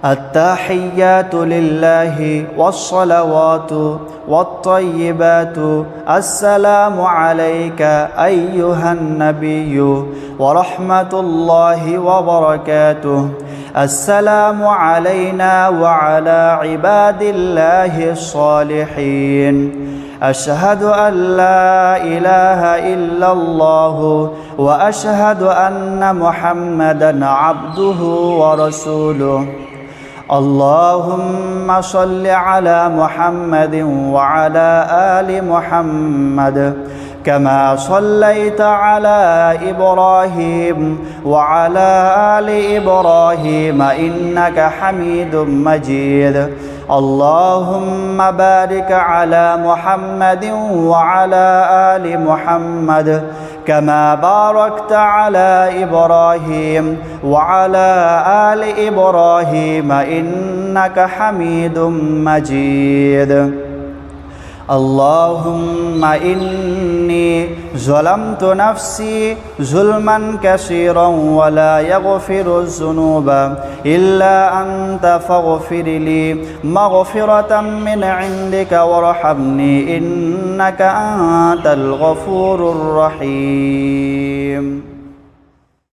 التحيات لله والصلوات والطيبات السلام عليك أيها النبي ورحمة الله وبركاته. السلام علينا وعلى عباد الله الصالحين. أشهد أن لا إله إلا الله وأشهد أن محمدًا عبده ورسوله. اللهم صل على محمد وعلى آل محمد كما صليت على إبراهيم وعلى آل إبراهيم إنك حميد مجيد. اللهم بارك على محمد وعلى آل محمد كما باركت على إبراهيم وعلى آل إبراهيم إنك حميد مجيد. اللهم إني ظلمت نفسي ظلما كثيرا ولا يغفر الذنوب إلا أنت فاغفر لي مغفرة من عندك وارحمني إنك أنت الغفور الرحيم.